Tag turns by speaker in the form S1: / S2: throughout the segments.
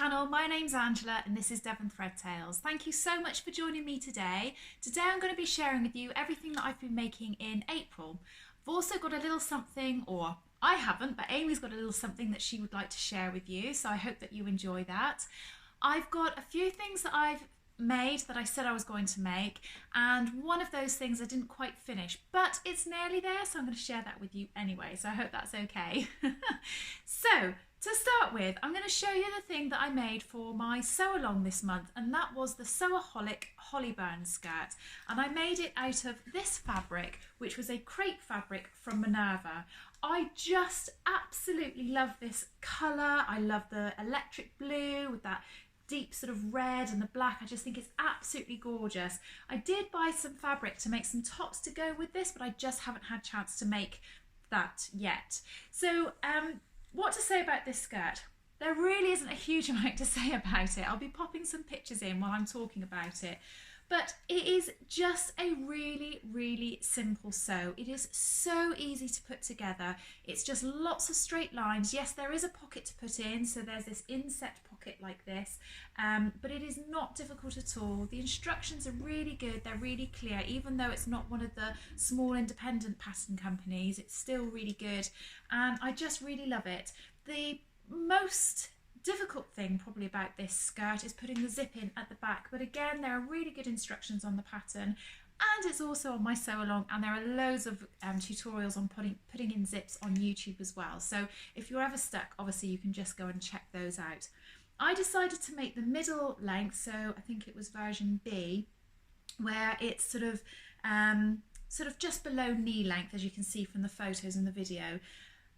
S1: channel. My name's Angela and this is Devon Threadtails. Thank you so much for joining me today. Today I'm going to be sharing with you everything that I've been making in April. I've also got a little something, or I haven't, but Amy's got a little something that she would like to share with you, so I hope that you enjoy that. I've got a few things that I've made that I said I was going to make, and one of those things I didn't quite finish, but it's nearly there, so I'm going to share that with you anyway, so I hope that's okay. So to start with, I'm going to show you the thing that I made for my sew along this month, and that was the Sewaholic Hollyburn skirt, and I made it out of this fabric, which was a crepe fabric from Minerva. I just absolutely love this colour. I love the electric blue with that deep sort of red and the black. I just think it's absolutely gorgeous. I did buy some fabric to make some tops to go with this, but I just haven't had a chance to make that yet. So what to say about this skirt? There really isn't a huge amount to say about it. I'll be popping some pictures in while I'm talking about it. But it is just a really, really simple sew. It is so easy to put together. It's just lots of straight lines. Yes, there is a pocket to put in, so there's this inset pocket like this, but it is not difficult at all. The instructions are really good. They're really clear. Even though it's not one of the small independent pattern companies, it's still really good, and I just really love it. The most difficult thing probably about this skirt is putting the zip in at the back, but again, there are really good instructions on the pattern, and it's also on my sew along, and there are loads of tutorials on putting in zips on YouTube as well. So if you're ever stuck, obviously you can just go and check those out. I decided to make the middle length, so I think it was version B, where it's sort of just below knee length, as you can see from the photos and the video.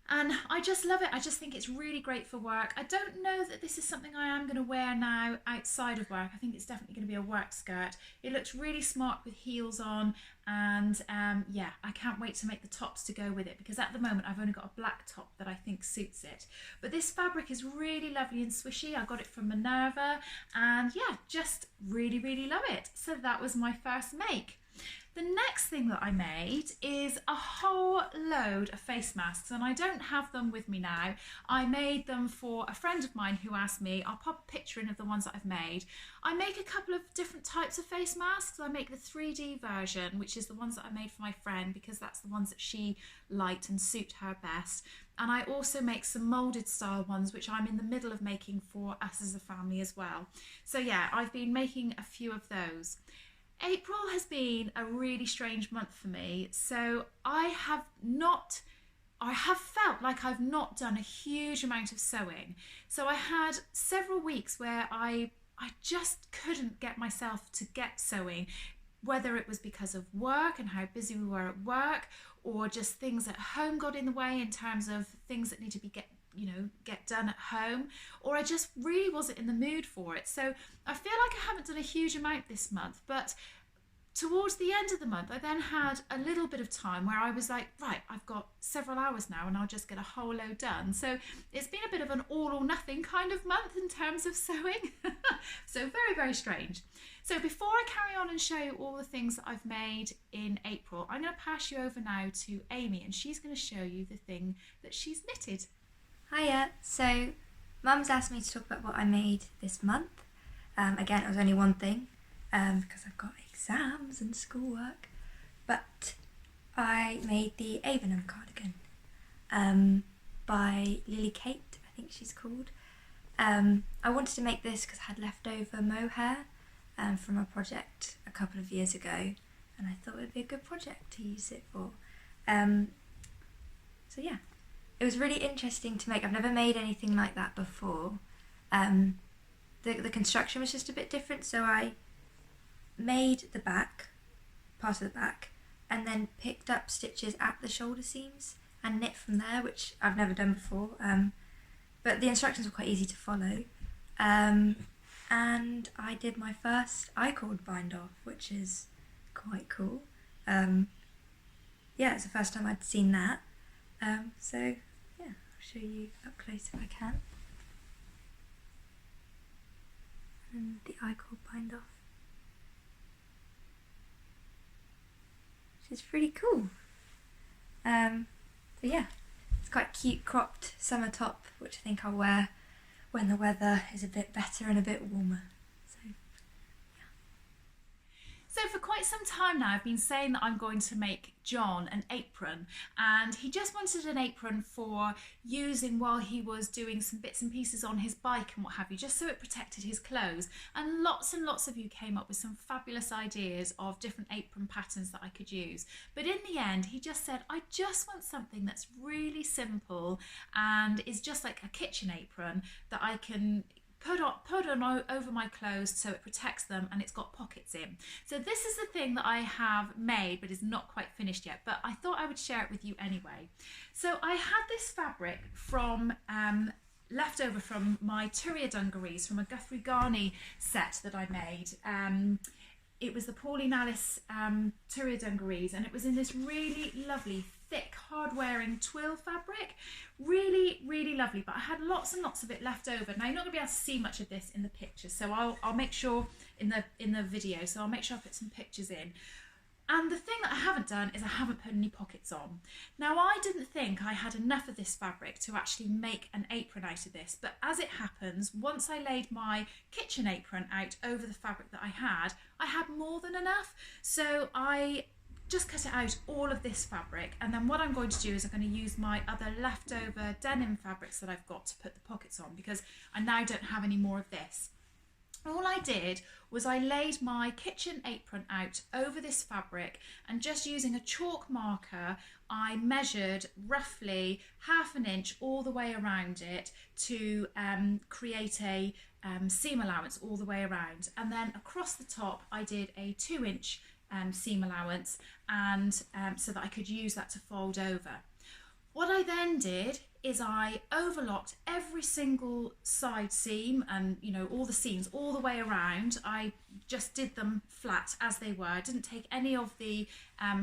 S1: And I just love it. I just think it's really great for work. I don't know that this is something I am going to wear now outside of work. I think it's definitely going to be a work skirt. It looks really smart with heels on, and yeah, I can't wait to make the tops to go with it, because at the moment I've only got a black top that I think suits it. But this fabric is really lovely and swishy. I got it from Minerva, and yeah, just really, really love it. So that was my first make. The next thing that I made is a whole load of face masks, and I don't have them with me now. I made them for a friend of mine who asked me. I'll pop a picture in of the ones that I've made. I make a couple of different types of face masks. I make the 3D version, which is the ones that I made for my friend, because that's the ones that she liked and suit her best. And I also make some moulded style ones, which I'm in the middle of making for us as a family as well. So yeah, I've been making a few of those. April has been a really strange month for me, so I have felt like I've not done a huge amount of sewing. So I had several weeks where I just couldn't get myself to get sewing, whether it was because of work and how busy we were at work, or just things at home got in the way in terms of things that need to be get done at home, or I just really wasn't in the mood for it. So I feel like I haven't done a huge amount this month, but towards the end of the month I then had a little bit of time where I was like, right, I've got several hours now and I'll just get a whole load done. So it's been a bit of an all or nothing kind of month in terms of sewing. So very, very strange. So before I carry on and show you all the things that I've made in April, I'm going to pass you over now to Amy, and she's going to show you the thing that she's knitted.
S2: Hiya, so Mum's asked me to talk about what I made this month. Again, it was only one thing, because I've got exams and schoolwork, but I made the Avonham cardigan by Lily Kate, I think she's called. I wanted to make this because I had leftover mohair from a project a couple of years ago, and I thought it would be a good project to use it for. So yeah. It was really interesting to make. I've never made anything like that before. The construction was just a bit different, so I made the back, part of the back, and then picked up stitches at the shoulder seams and knit from there, which I've never done before. But the instructions were quite easy to follow. And I did my first I-cord bind off, which is quite cool. Yeah, it's the first time I'd seen that. So yeah, I'll show you up close if I can. And the I-cord bind off, which is pretty cool. So yeah, it's quite cute cropped summer top, which I think I'll wear when the weather is a bit better and a bit warmer.
S1: So for quite some time now I've been saying that I'm going to make John an apron, and he just wanted an apron for using while he was doing some bits and pieces on his bike and what have you, just so it protected his clothes. And lots of you came up with some fabulous ideas of different apron patterns that I could use. But in the end he just said, I just want something that's really simple and is just like a kitchen apron that I can put on over my clothes so it protects them, and it's got pockets in. So this is the thing that I have made but is not quite finished yet, but I thought I would share it with you anyway. So I had this fabric from left over from my Turia dungarees from a Guthrie Ghani set that I made. It was the Pauline Alice Turia dungarees, and it was in this really lovely thick hard-wearing twill fabric. Really lovely, but I had lots and lots of it left over. Now you're not going to be able to see much of this in the picture, so I'll make sure in the video, so I'll make sure I put some pictures in. And the thing that I haven't done is I haven't put any pockets on. Now I didn't think I had enough of this fabric to actually make an apron out of this, but as it happens, once I laid my kitchen apron out over the fabric that I had more than enough. So I just cut it out, all of this fabric, and then what I'm going to do is I'm going to use my other leftover denim fabrics that I've got to put the pockets on, because I now don't have any more of this. All I did was I laid my kitchen apron out over this fabric, and just using a chalk marker I measured roughly 1/2 inch all the way around it to create a seam allowance all the way around, and then across the top I did a 2-inch seam allowance, and so that I could use that to fold over. What I then did is I overlocked every single side seam, and all the seams all the way around. I just did them flat as they were. I didn't take any of the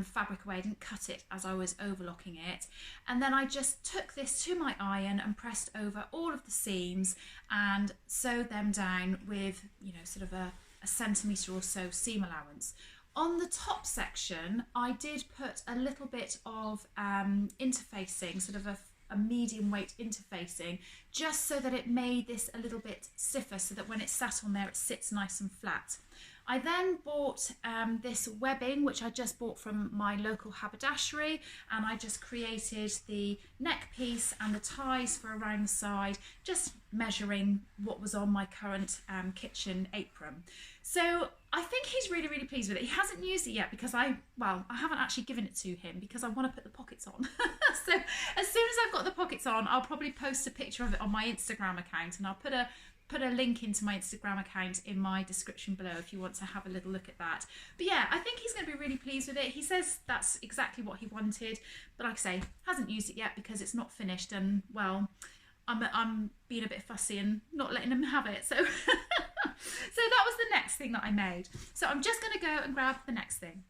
S1: fabric away. I didn't cut it as I was overlocking it. And then I just took this to my iron and pressed over all of the seams and sewed them down with sort of a centimetre or so seam allowance. On the top section, I did put a little bit of interfacing, sort of a medium weight interfacing, just so that it made this a little bit stiffer, so that when it's sat on there it sits nice and flat. I then bought this webbing, which I just bought from my local haberdashery, and I just created the neck piece and the ties for around the side, just measuring what was on my current kitchen apron. So I think he's really pleased with it. He hasn't used it yet because I haven't actually given it to him because I want to put the pockets on. So as soon as I've got the pockets on, I'll probably post a picture of it on my Instagram account, and I'll put a link into my Instagram account in my description below if you want to have a little look at that. But yeah, I think he's going to be really pleased with it. He says that's exactly what he wanted, but like I say, hasn't used it yet because it's not finished, and well, I'm being a bit fussy and not letting him have it. So so that was the next thing that I made. So I'm just going to go and grab the next thing.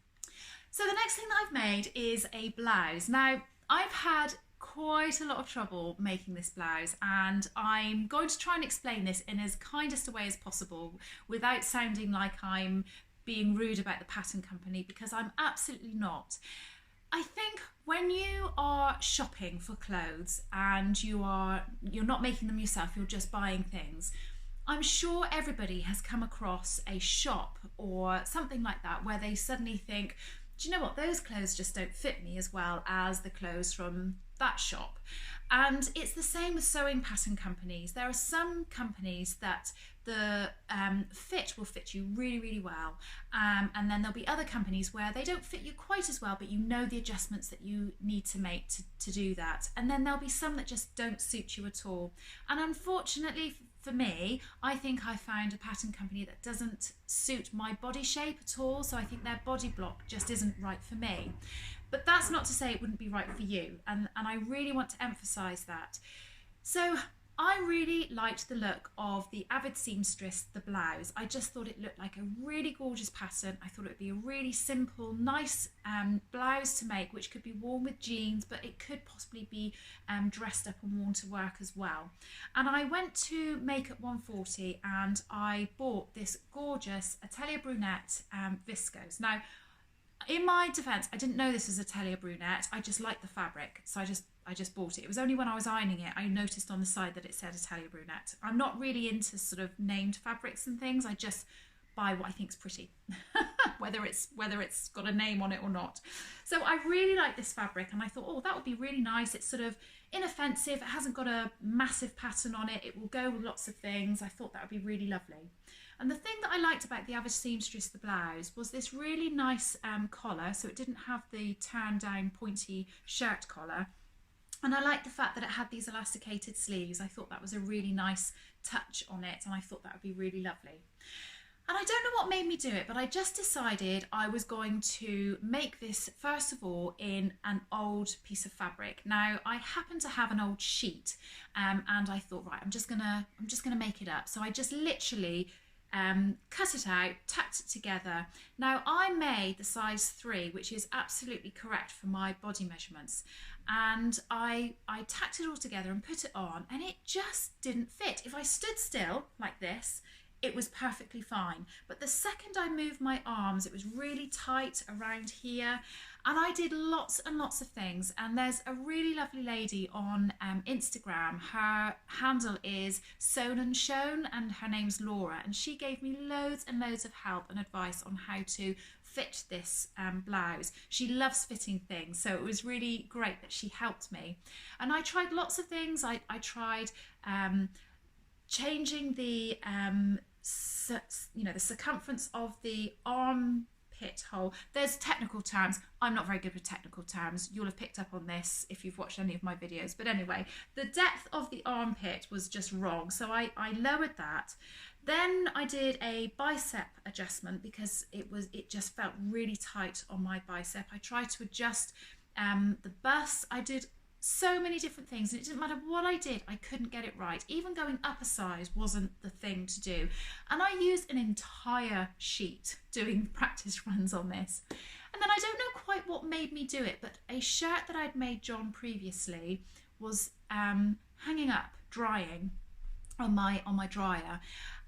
S1: So the next thing that I've made is a blouse. Now I've had quite a lot of trouble making this blouse, and I'm going to try and explain this in as kindest a way as possible without sounding like I'm being rude about the pattern company, because I'm absolutely not. I think when you are shopping for clothes and you're not making them yourself, you're just buying things, I'm sure everybody has come across a shop or something like that where they suddenly think, do you know what, those clothes just don't fit me as well as the clothes from that shop. And it's the same with sewing pattern companies. There are some companies that the fit will fit you really well, and then there'll be other companies where they don't fit you quite as well, but you know the adjustments that you need to make to do that. And then there'll be some that just don't suit you at all. And unfortunately for me, I think I found a pattern company that doesn't suit my body shape at all, so I think their body block just isn't right for me. But that's not to say it wouldn't be right for you, and I really want to emphasise that. So I really liked the look of the Avid Seamstress, the blouse. I just thought it looked like a really gorgeous pattern. I thought it would be a really simple, nice blouse to make, which could be worn with jeans, but it could possibly be dressed up and worn to work as well. And I went to Makeup 140 and I bought this gorgeous Atelier Brunette viscose. Now, in my defence, I didn't know this was Atelier Brunette. I just liked the fabric, so I just I just bought it. It was only when I was ironing it I noticed on the side that it said Italian brunette. I'm not really into sort of named fabrics and things. I just buy what I think's pretty, whether it's got a name on it or not. So I really like this fabric, and I thought, oh, that would be really nice. It's sort of inoffensive. It hasn't got a massive pattern on it. It will go with lots of things. I thought that would be really lovely. And the thing that I liked about the Avid Seamstress, the blouse, was this really nice collar. So it didn't have the turn down pointy shirt collar. And I liked the fact that it had these elasticated sleeves. I thought that was a really nice touch on it, and I thought that would be really lovely. And I don't know what made me do it, but I just decided I was going to make this, first of all, in an old piece of fabric. Now, I happen to have an old sheet, and I thought, right, I'm just gonna make it up. So I just literally cut it out, tacked it together. Now, I made the size 3, which is absolutely correct for my body measurements. And I tacked it all together and put it on, and it just didn't fit. If I stood still like this, it was perfectly fine. But the second I moved my arms, it was really tight around here. And I did lots and lots of things. And there's a really lovely lady on Instagram. Her handle is Sewn and Shown, and her name's Laura. And she gave me loads and loads of help and advice on how to fit this blouse. She loves fitting things, so it was really great that she helped me. And I tried lots of things. I tried changing the the circumference of the armpit hole. There's technical terms. I'm not very good with technical terms. You'll have picked up on this if you've watched any of my videos. But anyway, the depth of the armpit was just wrong, so I lowered that. Then I did a bicep adjustment because it just felt really tight on my bicep. I tried to adjust the bust. I did so many different things, and it didn't matter what I did, I couldn't get it right. Even going up a size wasn't the thing to do. And I used an entire sheet doing practice runs on this. And then I don't know quite what made me do it, but a shirt that I'd made John previously was hanging up, drying on my dryer,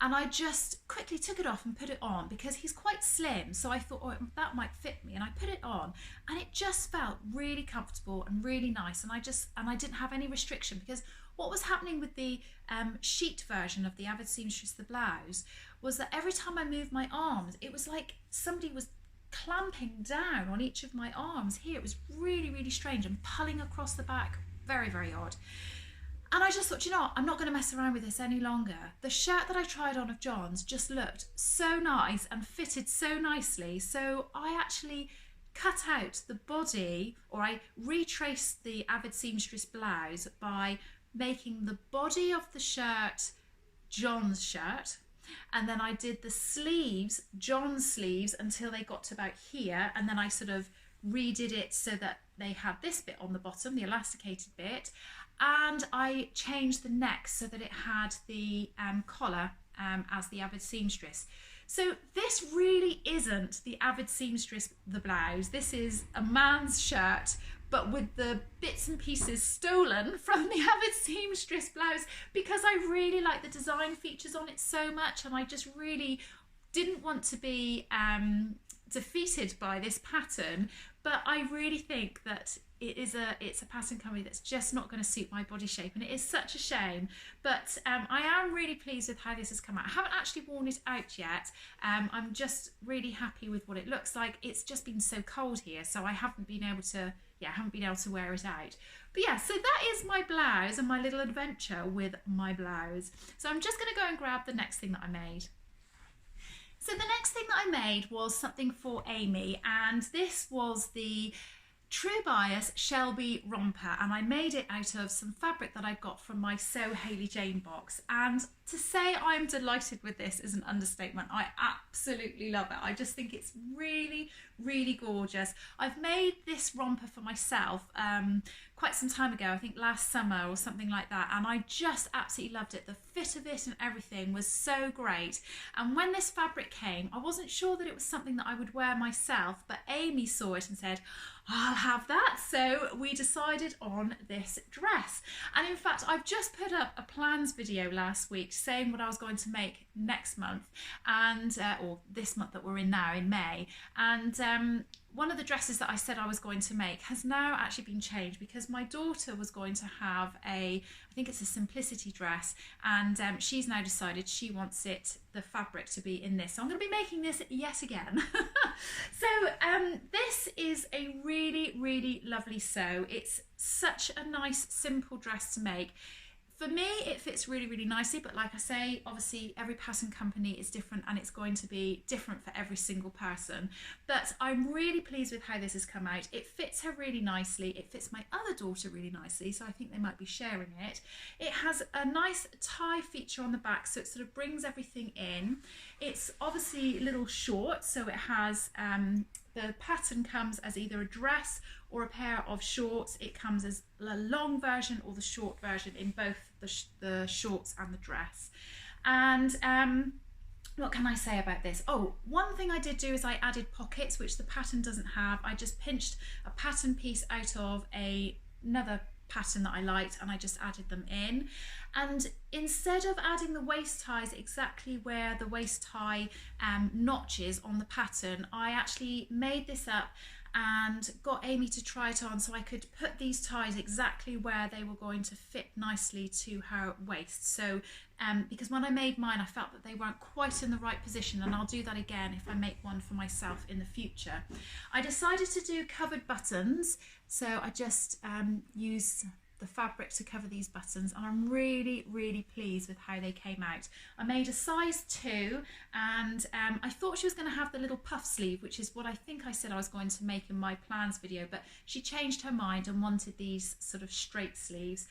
S1: and I just quickly took it off and put it on because he's quite slim, so I thought, oh, that might fit me, and I put it on, and it just felt really comfortable and really nice, and I didn't have any restriction, because what was happening with the sheet version of the Avid Seamstress the blouse was that every time I moved my arms, it was like somebody was clamping down on each of my arms here. It was really, really strange, and pulling across the back, very, very odd. And I just thought, you know what, I'm not going to mess around with this any longer. The shirt that I tried on of John's just looked so nice and fitted so nicely. So I actually cut out the body, or I retraced the Avid Seamstress blouse by making the body of the shirt John's shirt. And then I did the sleeves, John's sleeves, until they got to about here. And then I sort of redid it so that they had this bit on the bottom, the elasticated bit. And I changed the neck so that it had the collar as the Avid Seamstress. So this really isn't the Avid Seamstress the blouse. This is a man's shirt, but with the bits and pieces stolen from the Avid Seamstress blouse, because I really like the design features on it so much, and I just really didn't want to be defeated by this pattern. But I really think that it's a pattern company that's just not going to suit my body shape, and it is such a shame. But I am really pleased with how this has come out. I haven't actually worn it out yet. I'm just really happy with what it looks like. It's just been so cold here, so I haven't been able to wear it out. But yeah, so that is my blouse and my little adventure with my blouse. So I'm just going to go and grab the next thing that I made. So the next thing that I made was something for Amy, and this was the True Bias Shelby Romper, and I made it out of some fabric that I got from my Sew Hayley Jane box. And to say I'm delighted with this is an understatement. I absolutely love it. I just think it's really, really gorgeous. I've made this romper for myself quite some time ago, I think last summer or something like that, and I just absolutely loved it. The fit of it and everything was so great. And when this fabric came, I wasn't sure that it was something that I would wear myself, but Amy saw it and said, I'll have that. So we decided on this dress. And in fact, I've just put up a plans video last week saying what I was going to make next month, and or this month that we're in now, in May. And one of the dresses that I said I was going to make has now actually been changed, because my daughter was going to have I think it's a simplicity dress, and she's now decided she wants the fabric to be in this. So I'm going to be making this yet again. So this is a really, really lovely sew. It's such a nice, simple dress to make. For me, it fits really, really nicely, but like I say, obviously every pattern company is different and it's going to be different for every single person. But I'm really pleased with how this has come out. It fits her really nicely. It fits my other daughter really nicely, so I think they might be sharing it. It has a nice tie feature on the back, so it sort of brings everything in. It's obviously a little short, so it has the pattern comes as either a dress or a pair of shorts. It comes as a long version or the short version in both the shorts and the dress. And what can I say about this? Oh, one thing I did do is I added pockets, which the pattern doesn't have. I just pinched a pattern piece out of another pattern that I liked, and I just added them in. And instead of adding the waist ties exactly where the waist tie notches on the pattern, I actually made this up and got Amy to try it on so I could put these ties exactly where they were going to fit nicely to her waist. So because when I made mine, I felt that they weren't quite in the right position, and I'll do that again if I make one for myself in the future. I decided to do covered buttons, so I just used the fabric to cover these buttons, and I'm really, really pleased with how they came out. I made a size 2, and I thought she was going to have the little puff sleeve, which is what I think I said I was going to make in my plans video, but she changed her mind and wanted these sort of straight sleeves.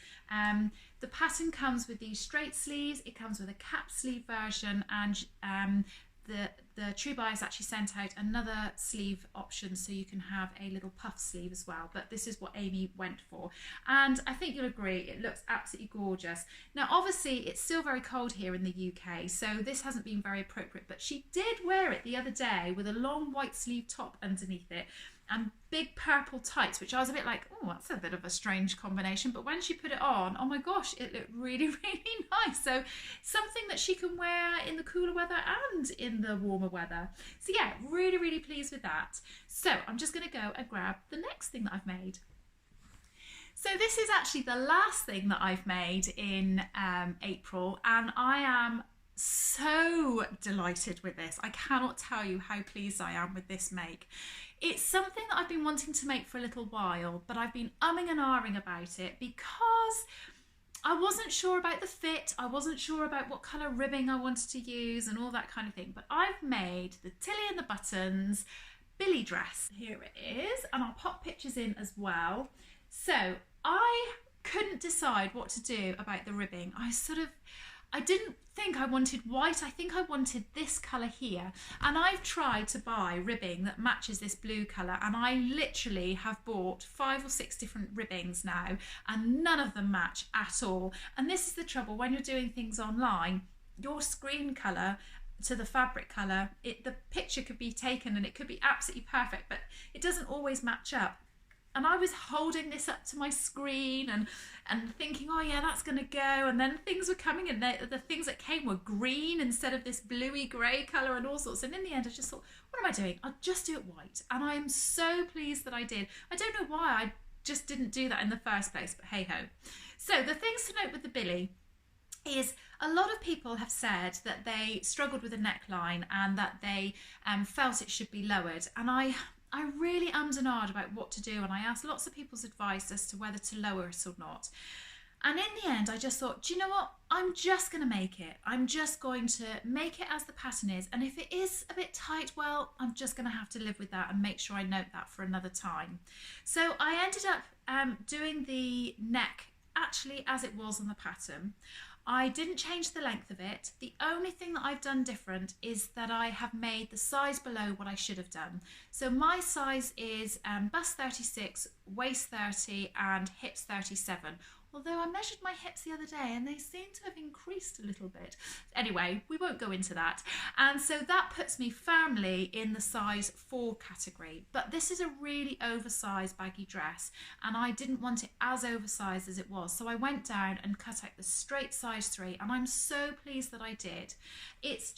S1: The pattern comes with these straight sleeves. It comes with a cap sleeve version, and the True Buyers actually sent out another sleeve option, so you can have a little puff sleeve as well, but this is what Amy went for, and I think you'll agree it looks absolutely gorgeous. Now obviously it's still very cold here in the UK, so this hasn't been very appropriate, but she did wear it the other day with a long white sleeve top underneath it and big purple tights, which I was a bit like, oh, that's a bit of a strange combination, but when she put it on, oh my gosh, it looked really, really nice. So something that she can wear in the cooler weather and in the warmer weather. So yeah, really, really pleased with that. So I'm just going to go and grab the next thing that I've made. So this is actually the last thing that I've made in April, and I am so delighted with this. I cannot tell you how pleased I am with this make. It's something that I've been wanting to make for a little while, but I've been umming and ahhing about it because I wasn't sure about the fit. I wasn't sure about what colour ribbing I wanted to use and all that kind of thing. But I've made the Tilly and the Buttons Billy dress. Here it is, and I'll pop pictures in as well. So I couldn't decide what to do about the ribbing. I didn't think I wanted white. I think I wanted this colour here, and I've tried to buy ribbing that matches this blue colour, and I literally have bought 5 or 6 different ribbings now, and none of them match at all. And this is the trouble when you're doing things online. Your screen colour to the fabric colour, the picture could be taken and it could be absolutely perfect, but it doesn't always match up. And I was holding this up to my screen and thinking, oh yeah, that's going to go. And then things were coming, and the things that came were green instead of this bluey grey colour and all sorts. And in the end, I just thought, what am I doing? I'll just do it white. And I am so pleased that I did. I don't know why I just didn't do that in the first place, but hey ho. So the things to note with the Billy is a lot of people have said that they struggled with the neckline and that they felt it should be lowered. And I really ummed and ahed about what to do, and I asked lots of people's advice as to whether to lower it or not. And in the end, I just thought, do you know what? I'm just going to make it. I'm just going to make it as the pattern is. And if it is a bit tight, well, I'm just going to have to live with that and make sure I note that for another time. So I ended up doing the neck actually as it was on the pattern. I didn't change the length of it. The only thing that I've done different is that I have made the size below what I should have done. So my size is bust 36, waist 30 and hips 37. although I measured my hips the other day and they seem to have increased a little bit. Anyway, we won't go into that. And so that puts me firmly in the size 4 category. But this is a really oversized baggy dress, and I didn't want it as oversized as it was. So I went down and cut out the straight size 3, and I'm so pleased that I did. It's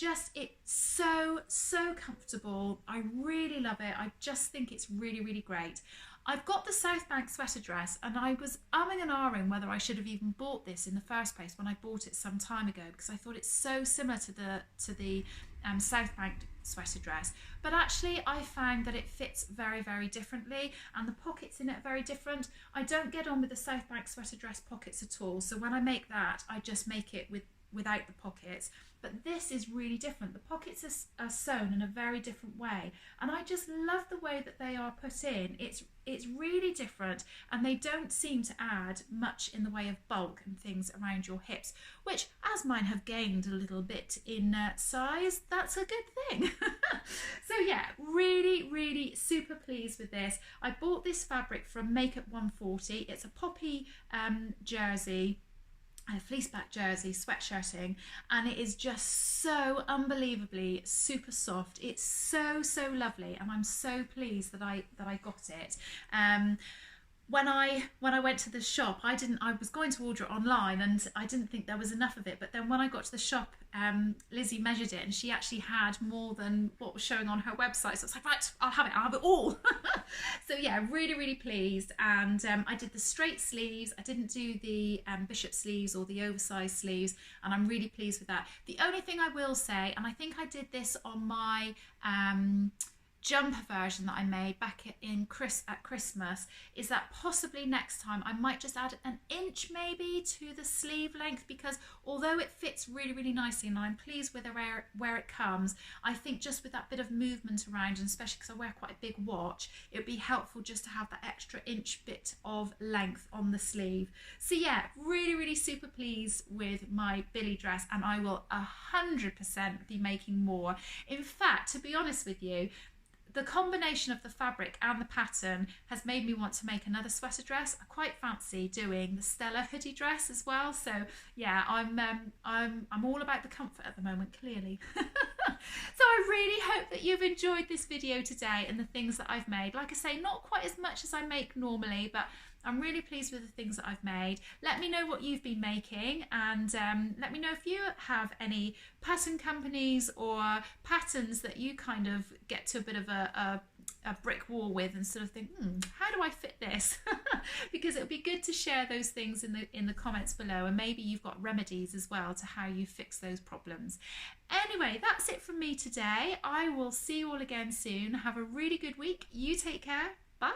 S1: so comfortable. I really love it. I just think it's really, really great. I've got the South Bank sweater dress, and I was umming and ahhing whether I should have even bought this in the first place when I bought it some time ago, because I thought it's so similar to the South Bank sweater dress. But actually I found that it fits very, very differently, and the pockets in it are very different. I don't get on with the South Bank sweater dress pockets at all, so when I make that, I just make it without the pockets. But this is really different. The pockets are sewn in a very different way, and I just love the way that they are put in. It's really different, and they don't seem to add much in the way of bulk and things around your hips, which, as mine have gained a little bit in size, that's a good thing. So yeah, really, really super pleased with this. I bought this fabric from Makeup 140. It's a poppy jersey, a fleece back jersey, sweatshirting, and it is just so unbelievably super soft. It's so lovely, and I'm so pleased that I got it. When I went to the shop, I was going to order it online, and I didn't think there was enough of it. But then when I got to the shop, Lizzie measured it, and she actually had more than what was showing on her website. So it's like, right, I'll have it all. So yeah, really, really pleased. And I did the straight sleeves. I didn't do the bishop sleeves or the oversized sleeves, and I'm really pleased with that. The only thing I will say, and I think I did this on my jumper version that I made back at Christmas, is that possibly next time I might just add an inch maybe to the sleeve length, because although it fits really, really nicely and I'm pleased with where it comes, I think just with that bit of movement around, and especially because I wear quite a big watch, it would be helpful just to have that extra inch bit of length on the sleeve. So yeah, really, really super pleased with my Billy dress, and I will 100% be making more. In fact, to be honest with you, the combination of the fabric and the pattern has made me want to make another sweater dress. I quite fancy doing the Stella hoodie dress as well. So yeah, I'm all about the comfort at the moment, clearly. So I really hope that you've enjoyed this video today and the things that I've made. Like I say, not quite as much as I make normally, but I'm really pleased with the things that I've made. Let me know what you've been making, and let me know if you have any pattern companies or patterns that you kind of get to a bit of a brick wall with and sort of think, how do I fit this? Because it would be good to share those things in the comments below, and maybe you've got remedies as well to how you fix those problems. Anyway, that's it from me today. I will see you all again soon. Have a really good week. You take care. Bye.